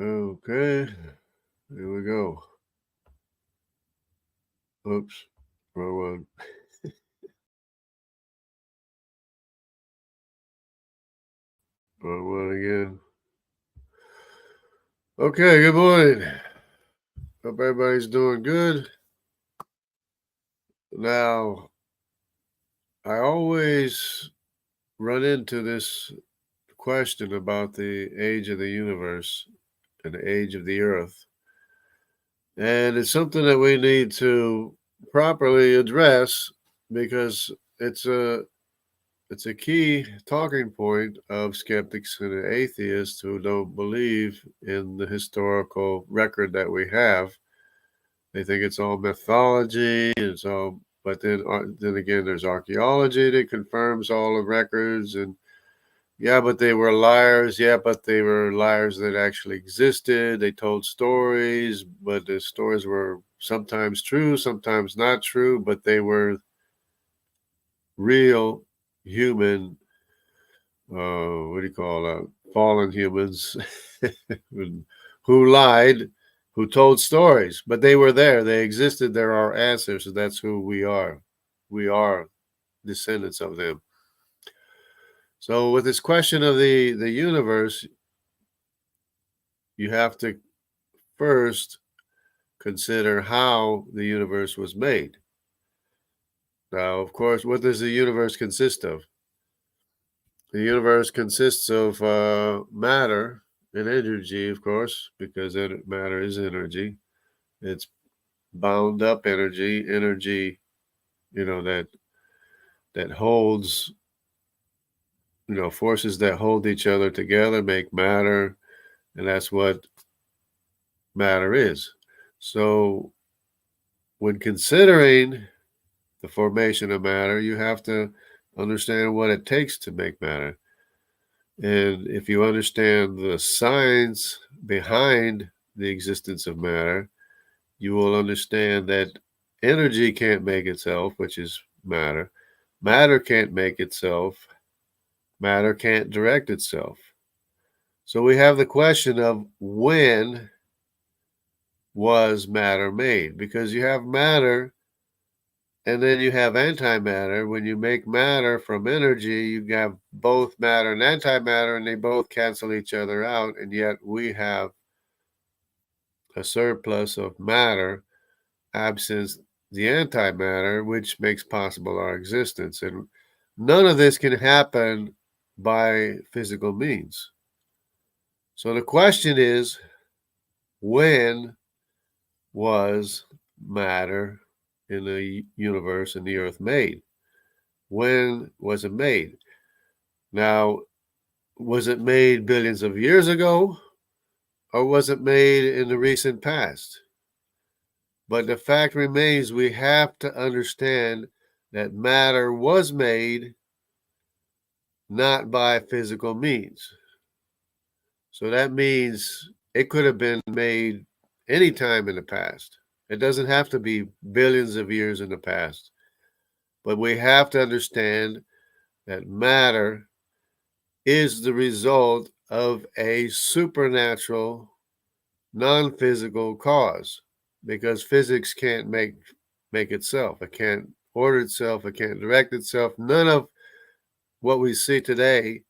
Okay, here we go. Oops, wrong one. Wrong one again. Okay, good morning. Hope everybody's doing good. Now, I always run into this question about the age of the universe and the age of the earth. And it's something that we need to properly address because it's a key talking point of skeptics and atheists who don't believe in the historical record that we have. They think it's all mythology, but then again, there's archaeology that confirms all the records, and yeah, but they were liars. Yeah, but they were liars that actually existed. They told stories, but the stories were sometimes true, sometimes not true, but they were real human, what do you call fallen humans who lied, who told stories, but they were there. They existed. They're our ancestors. That's who we are. We are descendants of them. So with this question of the universe, you have to first consider how the universe was made. Now, of course, what does the universe consist of? The universe consists of matter and energy, of course, because matter is energy. It's bound up energy, that holds, forces that hold each other together make matter, and that's what matter is. So when considering the formation of matter, you have to understand what it takes to make matter. And if you understand the science behind the existence of matter, you will understand that energy can't make itself, which is matter. Matter can't make itself. Matter can't direct itself. So we have the question of when was matter made? Because you have matter and then you have antimatter. When you make matter from energy, you have both matter and antimatter, and they both cancel each other out. And yet we have a surplus of matter, absence the antimatter, which makes possible our existence. And none of this can happen by physical means. So the question is, when was matter in the universe and the earth made? When was it made? Now, was it made billions of years ago, or was it made in the recent past? But the fact remains, we have to understand that matter was made not by physical means. So that means it could have been made any time in the past. It doesn't have to be billions of years in the past. But we have to understand that matter is the result of a supernatural, non-physical cause, because physics can't make itself. It can't order itself. It can't direct itself. None of what we see today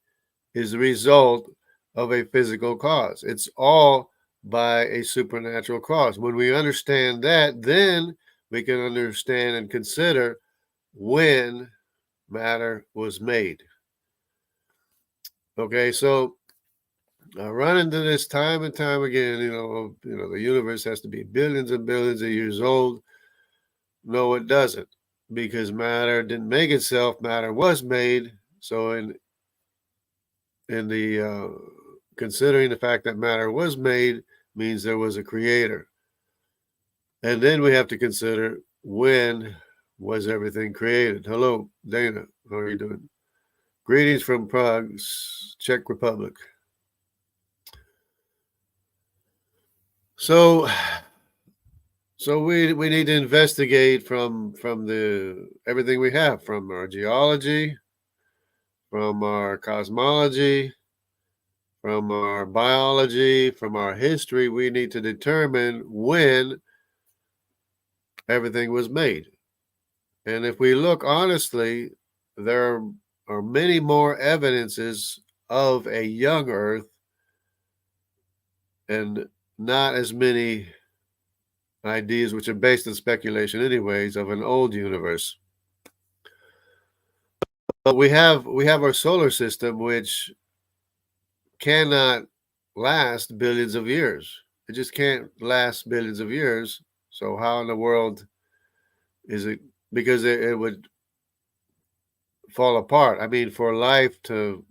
is the result of a physical cause. It's all by a supernatural cause. When we understand that, then we can understand and consider when matter was made. Okay, so I run into this time and time again. The universe has to be billions and billions of years old. No, it doesn't, because matter didn't make itself. Matter was made. So in the considering the fact that matter was made means there was a creator. And then we have to consider, when was everything created? Hello, Dana. How are you doing? Greetings from Prague, Czech Republic. So we need to investigate from the everything we have, from our geology, from our cosmology, from our biology, from our history, we need to determine when everything was made. And if we look honestly, there are many more evidences of a young Earth and not as many ideas, which are based on speculation anyways, of an old universe. But we have our solar system, which cannot last billions of years. It just can't last billions of years. So how in the world is it? Because it would fall apart. I mean, for life to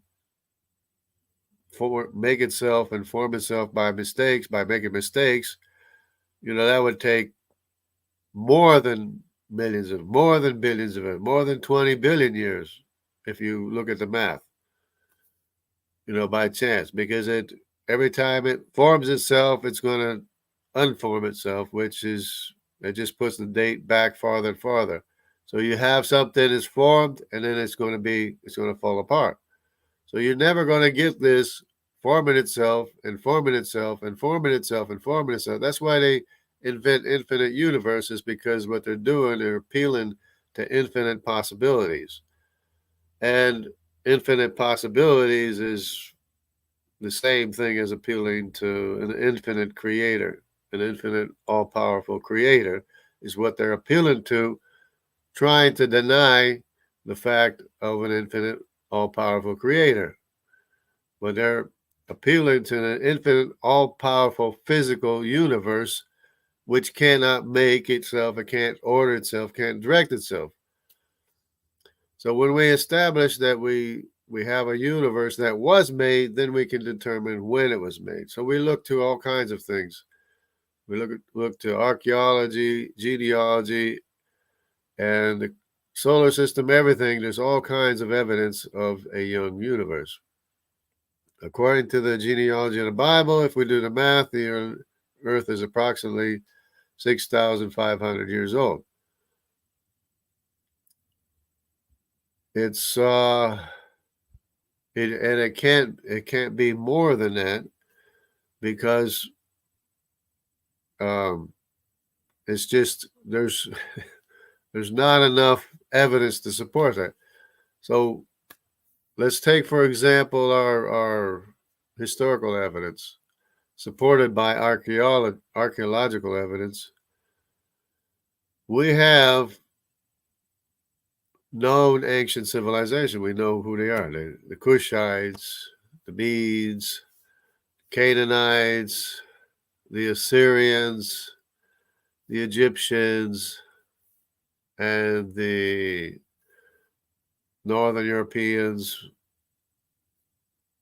make itself and form itself by making mistakes, that would take more than billions of more than 20 billion years, if you look at the math, by chance, because every time it forms itself, it's going to unform itself, it just puts the date back farther and farther. So you have something is formed, and then it's going to fall apart. So you're never going to get this forming itself and forming itself and forming itself and forming itself. That's why they invent infinite universes, because what they're doing, they're appealing to infinite possibilities. And infinite possibilities is the same thing as appealing to an infinite creator. An infinite, all-powerful creator is what they're appealing to, trying to deny the fact of an infinite, all-powerful creator. But they're appealing to an infinite, all-powerful physical universe, which cannot make itself, it can't order itself, can't direct itself. So when we establish that we have a universe that was made, then we can determine when it was made. So we look to all kinds of things. We look to archaeology, genealogy, and the solar system, everything. There's all kinds of evidence of a young universe. According to the genealogy of the Bible, if we do the math, the Earth is approximately 6,500 years old. It's it can't be more than that, because it's just there's not enough evidence to support that. So let's take, for example, our historical evidence supported by archaeological evidence. We have known ancient civilization. We know who they are. The Kushites, the Medes, Canaanites, the Assyrians, the Egyptians, and the Northern Europeans,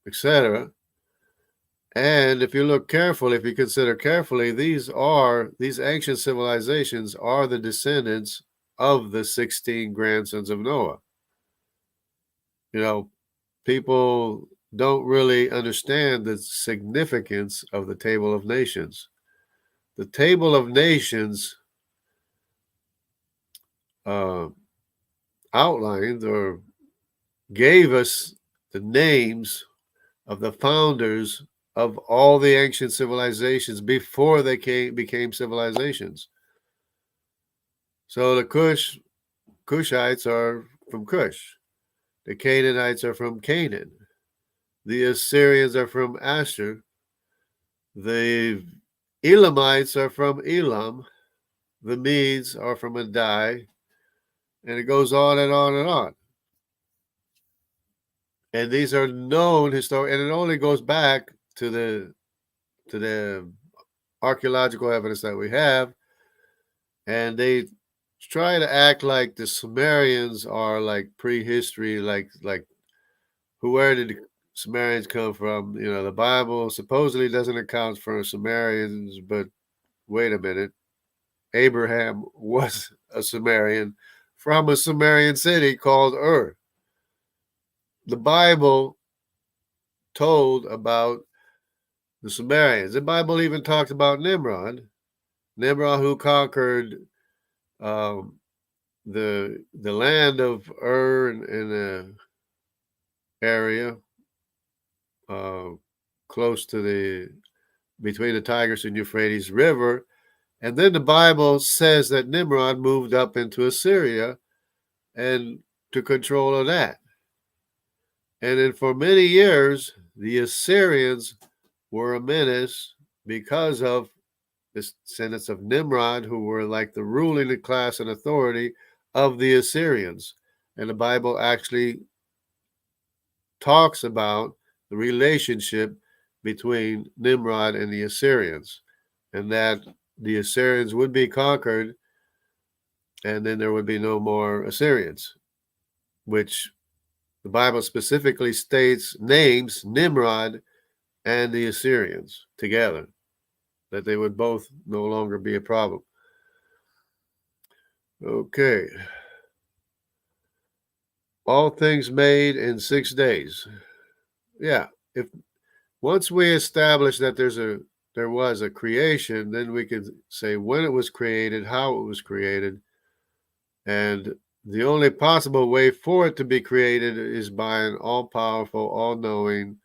etc. And if you look carefully, if you consider carefully, these ancient civilizations are the descendants of the 16 grandsons of Noah. People don't really understand the significance of the Table of Nations. The Table of Nations outlined or gave us the names of the founders of all the ancient civilizations before they became civilizations. So the Kushites are from Kush. The Canaanites are from Canaan. The Assyrians are from Ashur. The Elamites are from Elam. The Medes are from Adai. And it goes on and on and on. And these are known historic, and it only goes back to the archaeological evidence that we have. And they try to act like the Sumerians are like prehistory, like where did the Sumerians come from? The Bible supposedly doesn't account for Sumerians, but wait a minute. Abraham was a Sumerian from a Sumerian city called Ur. The Bible told about the Sumerians. The Bible even talks about Nimrod, who conquered the land of Ur in the area. close to between the Tigris and Euphrates River. And then the Bible says that Nimrod moved up into Assyria and took control of that. And then for many years, the Assyrians were a menace because of the descendants of Nimrod, who were like the ruling class and authority of the Assyrians. And the Bible actually talks about the relationship between Nimrod and the Assyrians, and that the Assyrians would be conquered, and then there would be no more Assyrians, which the Bible specifically names Nimrod and the Assyrians together, that they would both no longer be a problem. Okay. All things made in 6 days. Yeah. If once we establish that there was a creation, then we can say when it was created, how it was created, and the only possible way for it to be created is by an all-powerful, all-knowing,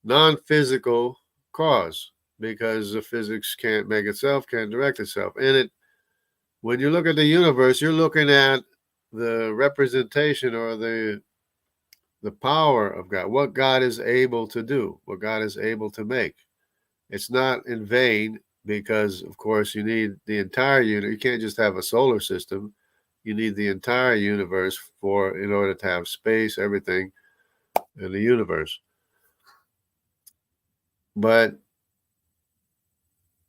non-physical cause, because the physics can't make itself, can't direct itself. And when you look at the universe, you're looking at the representation or the power of God, what God is able to do, what God is able to make. It's not in vain, because, of course, you need the entire universe. You can't just have a solar system. You need the entire universe in order to have space, everything in the universe. But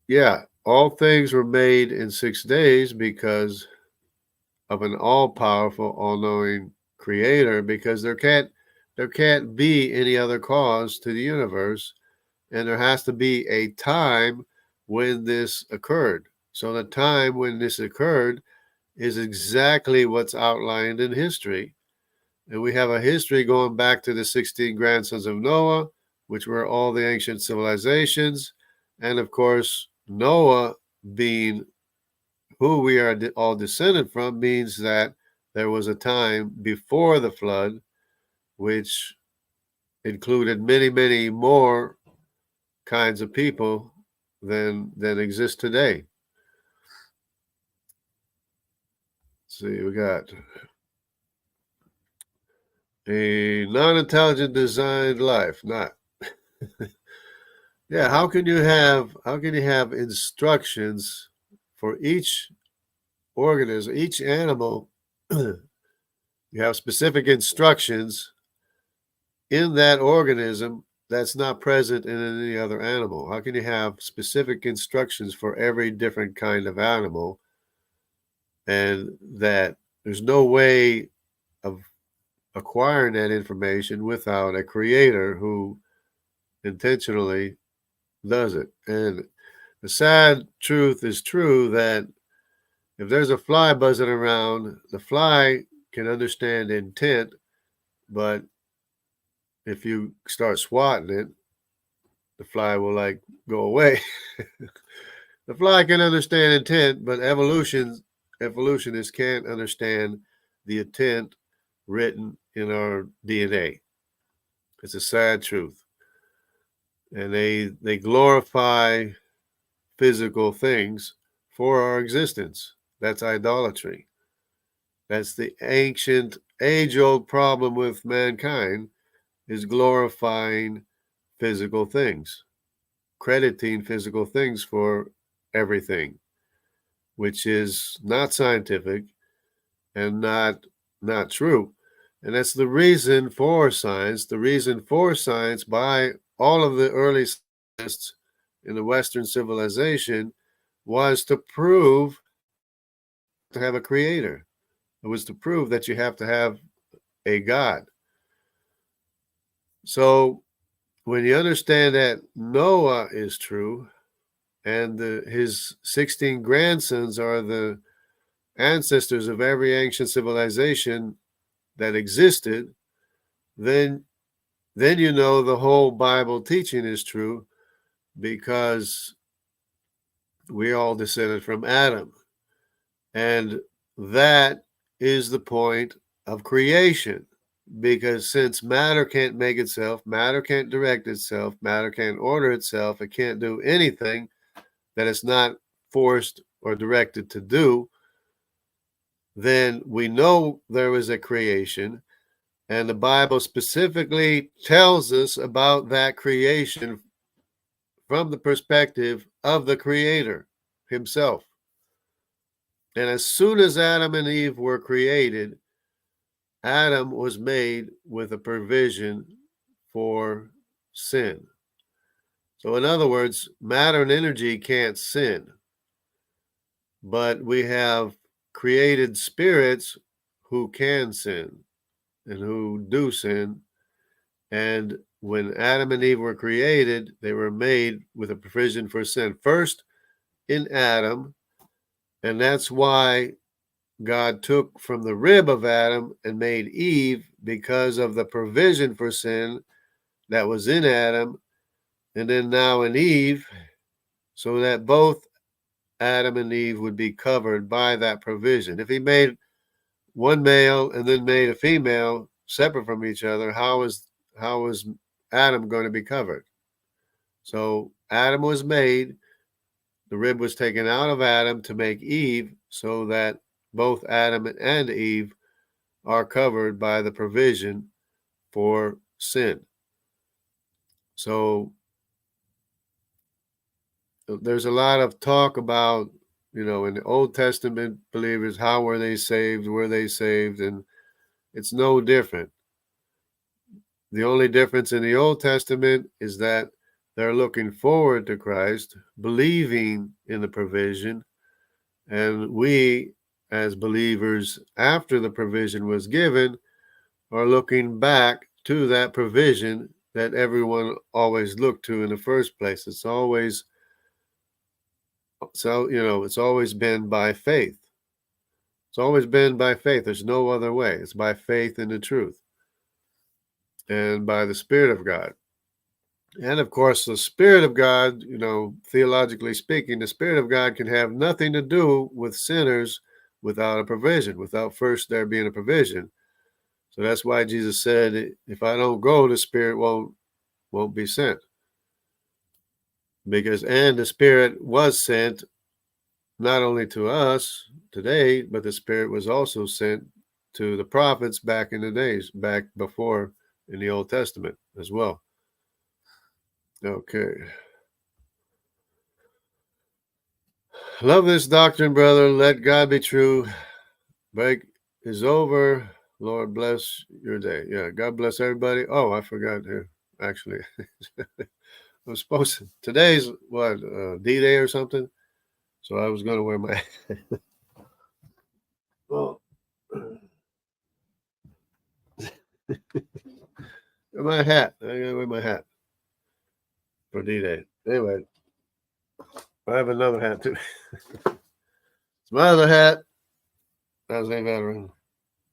yeah, all things were made in 6 days because of an all-powerful, all-knowing creator, because there can't be any other cause to the universe, and there has to be a time when this occurred. So the time when this occurred is exactly what's outlined in history. And we have a history going back to the 16 grandsons of Noah, which were all the ancient civilizations. And of course, Noah, being who we are all descended from, means that there was a time before the flood, which included many, many more kinds of people than exist today. Let's see, we got a non-intelligent designed life. Not. Yeah, how can you have instructions for each organism, each animal? You have specific instructions in that organism that's not present in any other animal. How can you have specific instructions for every different kind of animal, and that there's no way of acquiring that information without a creator who intentionally does it? And the sad truth is true that if there's a fly buzzing around, the fly can understand intent, but if you start swatting it, the fly will go away. The fly can understand intent, but evolutionists can't understand the intent written in our DNA. It's a sad truth. And they glorify physical things for our existence. That's idolatry. That's the ancient, age-old problem with mankind, is glorifying physical things, crediting physical things for everything, which is not scientific and not true. And that's the reason for science. The reason for science by all of the early scientists in the Western civilization was to prove to have a creator. It was to prove that you have to have a God. So when you understand that Noah is true, and his 16 grandsons are the ancestors of every ancient civilization that existed, then you know the whole Bible teaching is true, because we all descended from Adam. And that is the point of creation. because since matter can't make itself, matter can't direct itself, matter can't order itself, it can't do anything that it's not forced or directed to do, then we know there was a creation, and the Bible specifically tells us about that creation from the perspective of the Creator himself. And as soon as Adam and Eve were created, Adam was made with a provision for sin. So in other words, matter and energy can't sin, but we have created spirits who can sin and who do sin. And when Adam and Eve were created, they were made with a provision for sin. First in Adam, and that's why God took from the rib of Adam and made Eve, because of the provision for sin that was in Adam, and then now in Eve, so that both Adam and Eve would be covered by that provision. If he made one male and then made a female separate from each other, how was Adam going to be covered? So Adam was made, the rib was taken out of Adam to make Eve, so that both Adam and Eve are covered by the provision for sin. So there's a lot of talk about, in the Old Testament believers, how were they saved? Were they saved? And it's no different. The only difference in the Old Testament is that they're looking forward to Christ, believing in the provision, and we, as believers, after the provision was given, are looking back to that provision that everyone always looked to in the first place. It's always been by faith. It's always been by faith. There's no other way. It's by faith in the truth and by the Spirit of God. And of course, the Spirit of God, theologically speaking, the Spirit of God can have nothing to do with sinners without a provision, without first there being a provision. So that's why Jesus said, if I don't go, the Spirit won't be sent. And the Spirit was sent not only to us today, but the Spirit was also sent to the prophets back in the days, back before in the Old Testament as well. Okay. Love this doctrine, brother. Let God be true. Break is over. Lord bless your day. Yeah, God bless everybody. Oh, I forgot here. Actually, I'm supposed to. Today's what, D-Day or something? So I was going to wear my. Well, my hat. I gotta wear my hat for D-Day. Anyway, I have another hat too. It's my other hat as a veteran,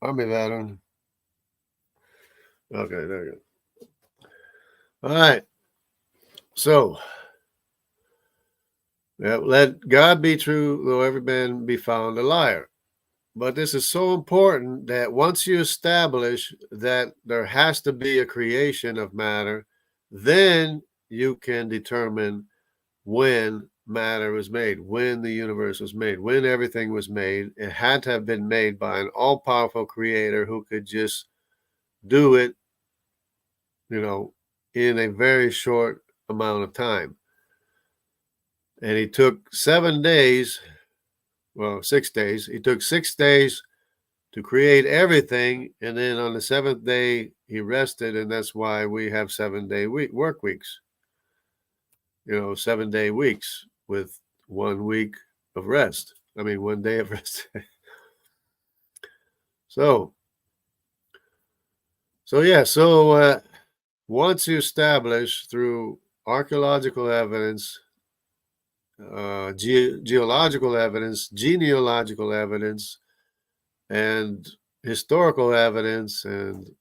Army veteran. Okay, there you go. All right. So, let God be true, though every man be found a liar. But this is so important that once you establish that there has to be a creation of matter, then you can determine when matter was made, when the universe was made, when everything was made. It had to have been made by an all-powerful creator who could just do it, in a very short amount of time. And he took 7 days, 6 days. He took 6 days to create everything, and then on the 7th day he rested, and that's why we have 7-day work weeks. 7-day weeks with 1 week of rest. 1 day of rest. So once you establish through archaeological evidence, geological evidence, genealogical evidence, and historical evidence, and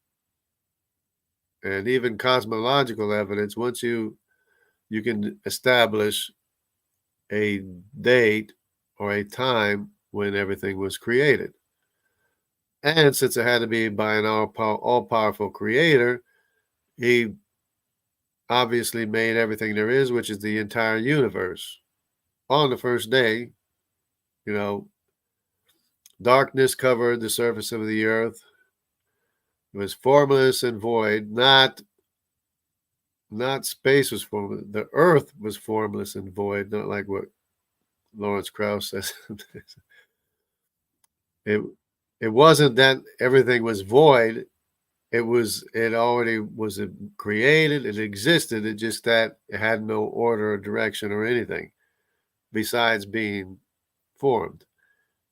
even cosmological evidence, once you can establish a date or a time when everything was created. And since it had to be by an all-powerful creator, he obviously made everything there is, which is the entire universe. On the first day, darkness covered the surface of the earth. It was formless and void. Not space was formless. The earth was formless and void, not like what Lawrence Krauss says. It wasn't that everything was void. It already was created. It existed. It just that it had no order or direction or anything besides being formed.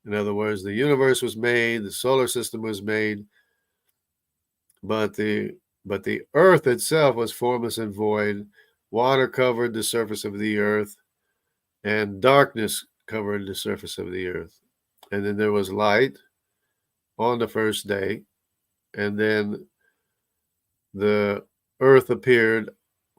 In other words, the universe was made, the solar system was made, but the earth itself was formless and void. Water covered the surface of the earth, and darkness covered the surface of the earth. And then there was light on the first day, and then the earth appeared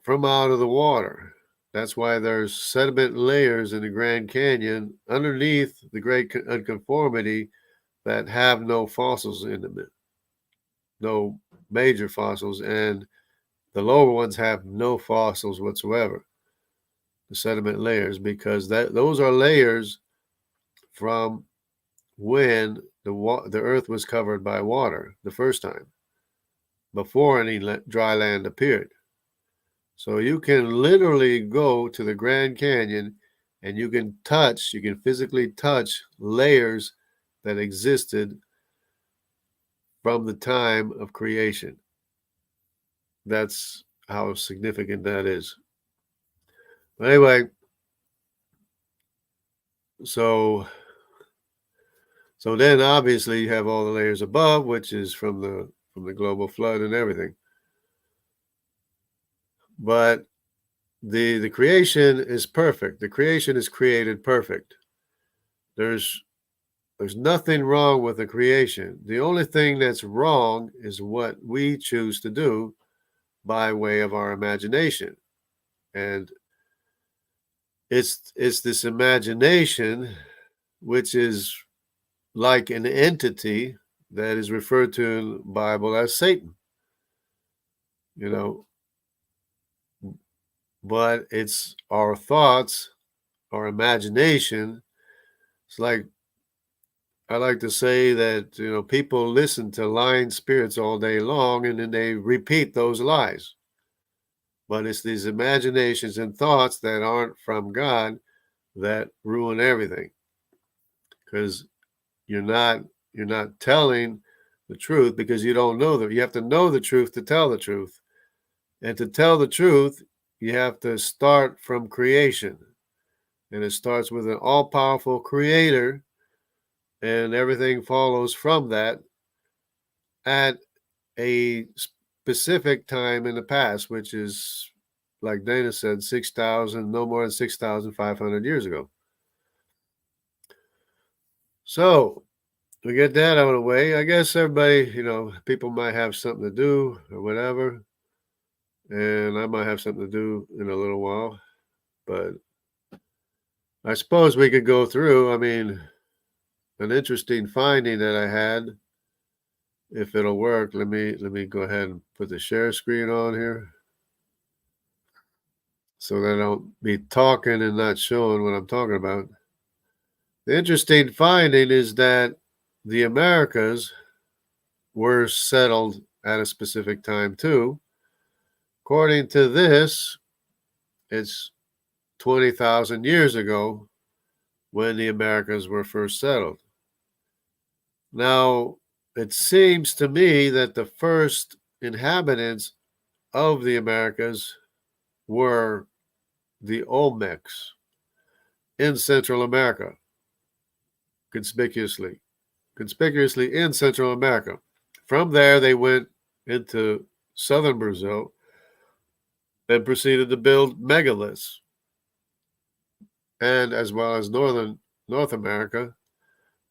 from out of the water. That's why there's sediment layers in the Grand Canyon underneath the Great Unconformity that have no fossils in them, no major fossils, and the lower ones have no fossils whatsoever, the sediment layers, because those are layers from when the earth was covered by water the first time, before any dry land appeared. So you can literally go to the Grand Canyon and you can physically touch layers that existed from the time of creation. That's how significant that is. But anyway, so then obviously you have all the layers above, which is from the global flood and everything. But the creation is perfect. The creation is created perfect. There's nothing wrong with the creation. The only thing that's wrong is what we choose to do by way of our imagination. And it's this imagination, which is like an entity that is referred to in the Bible as Satan. But it's our thoughts, our imagination. It's like, I like to say that, people listen to lying spirits all day long and then they repeat those lies. But it's these imaginations and thoughts that aren't from God that ruin everything. Because you're not telling the truth, because you don't know that. You have to know the truth to tell the truth. And to tell the truth, you have to start from creation. And it starts with an all-powerful creator, and everything follows from that at a specific time in the past, which is, like Dana said, no more than 6,500 years ago. So we get that out of the way. I guess everybody, people might have something to do or whatever. And I might have something to do in a little while. But I suppose we could go through, an interesting finding that I had, if it'll work. Let me go ahead and put the share screen on here so that I don't be talking and not showing what I'm talking about. The interesting finding is that the Americas were settled at a specific time too. According to this, it's 20,000 years ago when the Americas were first settled. Now, it seems to me that the first inhabitants of the Americas were the Olmecs in Central America, conspicuously in Central America. From there, they went into southern Brazil and proceeded to build megaliths, and as well as North America.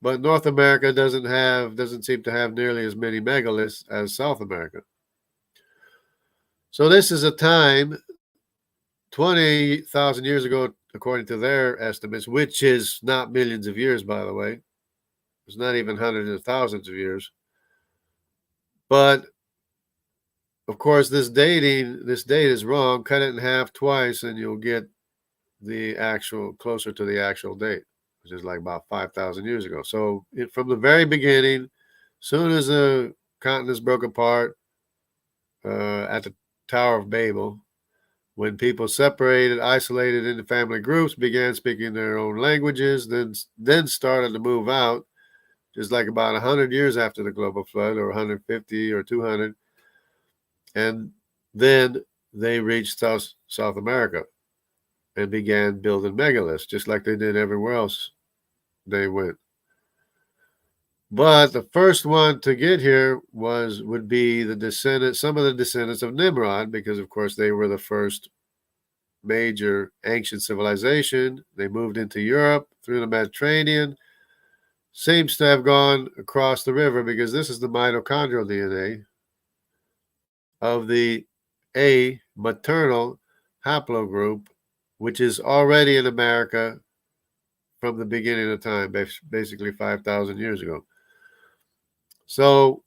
But North America doesn't seem to have nearly as many megaliths as South America. So this is a time 20,000 years ago, according to their estimates, which is not millions of years, by the way. It's not even hundreds of thousands of years. But of course, this date is wrong. Cut it in half twice, and you'll get the actual closer to the actual date, which is like about 5,000 years ago. So from the very beginning, soon as the continents broke apart at the Tower of Babel, when people separated, isolated into family groups, began speaking their own languages, then started to move out, just like about 100 years after the global flood, or 150 or 200, and then they reached South America and began building megaliths, just like they did everywhere else they went. But the first one to get here would be some of the descendants of Nimrod, because of course they were the first major ancient civilization. They moved into Europe through the Mediterranean. Seems to have gone across the river, because this is the mitochondrial DNA of the paternal haplogroup, which is already in America from the beginning of time, basically 5,000 years ago. So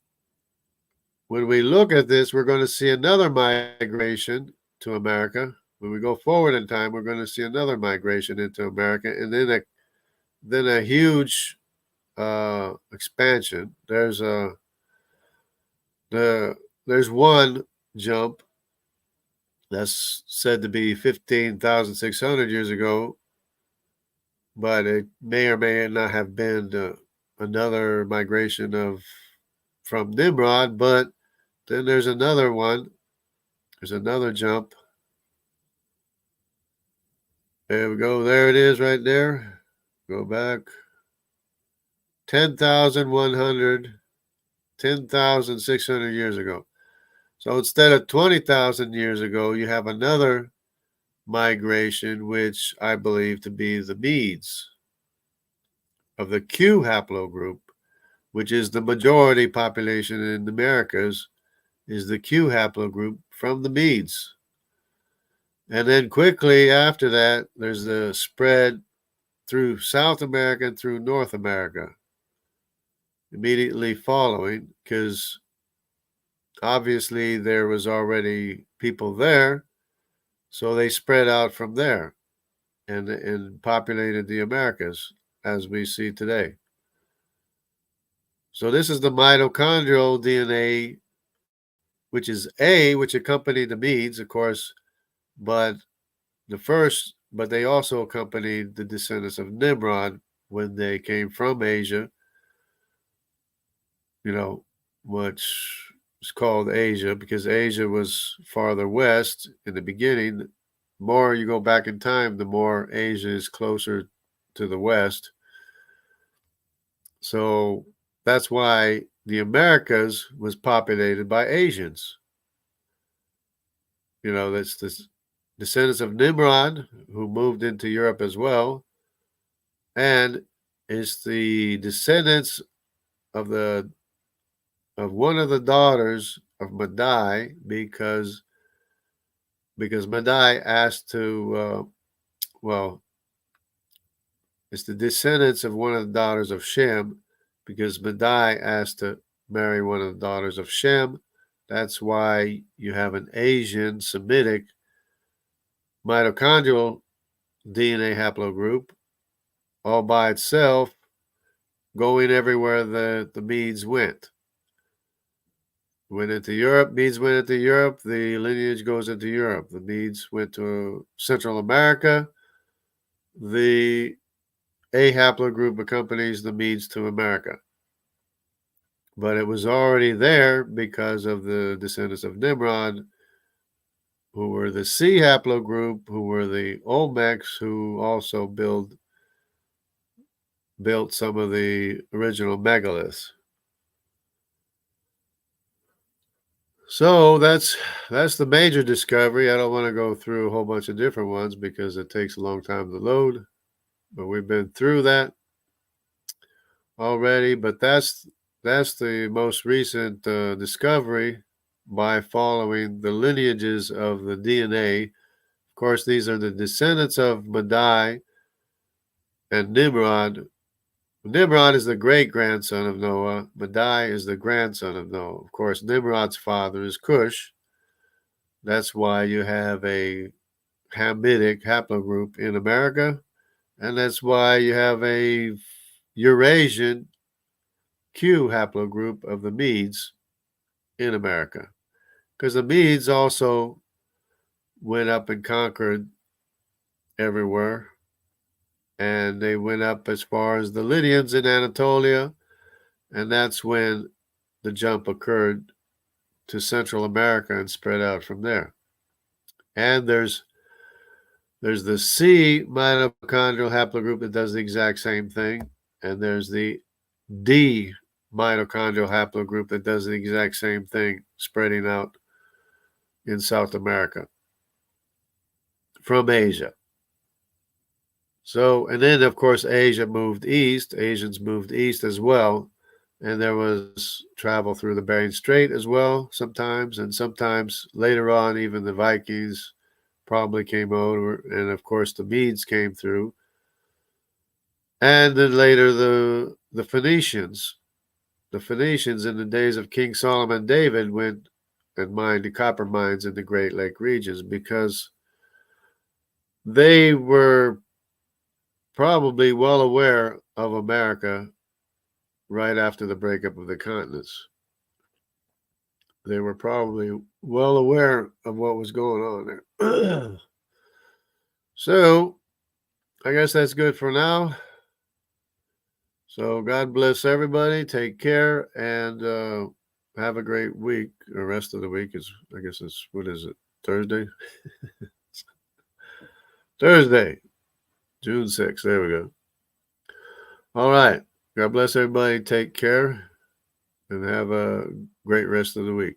when we look at this, we're going to see another migration to America. When we go forward in time, we're going to see another migration into America, and then a huge expansion. There's one jump that's said to be 15,600 years ago, but it may or may not have been another migration from Nimrod. But then there's another one. There's another jump. There we go. There it is right there. Go back. 10,600 years ago. So instead of 20,000 years ago, you have another migration, which I believe to be the Medes of the Q haplogroup, which is the majority population in the Americas, is the Q haplogroup from the Medes. And then quickly after that, there's the spread through South America and through North America, immediately following, because obviously there was already people there, so they spread out from there and populated the Americas as we see today. So this is the mitochondrial DNA, which accompanied the Medes, of course, but they also accompanied the descendants of Nimrod when they came from Asia, which is called Asia because Asia was farther west in the beginning. The more you go back in time, the more Asia is closer to the west. So that's why the Americas was populated by Asians. That's the descendants of Nimrod who moved into Europe as well. And it's the descendants of one of the daughters of Madai, because Madai asked to, it's the descendants of one of the daughters of Shem, because Madai asked to marry one of the daughters of Shem. That's why you have an Asian Semitic mitochondrial DNA haplogroup all by itself, going everywhere the Medes went. Went into Europe, Medes went into Europe, the lineage goes into Europe. The Medes went to Central America, the A haplogroup accompanies the Medes to America. But it was already there because of the descendants of Nimrod, who were the C haplogroup, who were the Olmecs, who also built some of the original megaliths. So that's the major discovery. I don't want to go through a whole bunch of different ones because it takes a long time to load, but we've been through that already. But that's the most recent discovery by following the lineages of the DNA. Of course, these are the descendants of Madai and Nimrod, Nimrod is the great-grandson of Noah. Madai is the grandson of Noah. Of course, Nimrod's father is Cush. That's why you have a Hamitic haplogroup in America. And that's why you have a Eurasian Q haplogroup of the Medes in America. Because the Medes also went up and conquered everywhere. And they went up as far as the Lydians in Anatolia. And that's when the jump occurred to Central America and spread out from there. And there's the C mitochondrial haplogroup that does the exact same thing. And there's the D mitochondrial haplogroup that does the exact same thing, spreading out in South America from Asia. So, and then of course Asia moved east, Asians moved east as well, and there was travel through the Bering Strait as well sometimes, and sometimes later on even the Vikings probably came over, and of course the Medes came through, and then later the Phoenicians. The Phoenicians in the days of King Solomon and David went and mined the copper mines in the Great Lake regions because they were probably well aware of America right after the breakup of the continents. They were probably well aware of what was going on there. So, I guess that's good for now. So, God bless everybody. Take care and have a great week. The rest of the week is, I guess it's, what is it, Thursday? Thursday, June 6th. There we go. All right. God bless everybody. Take care and have a great rest of the week.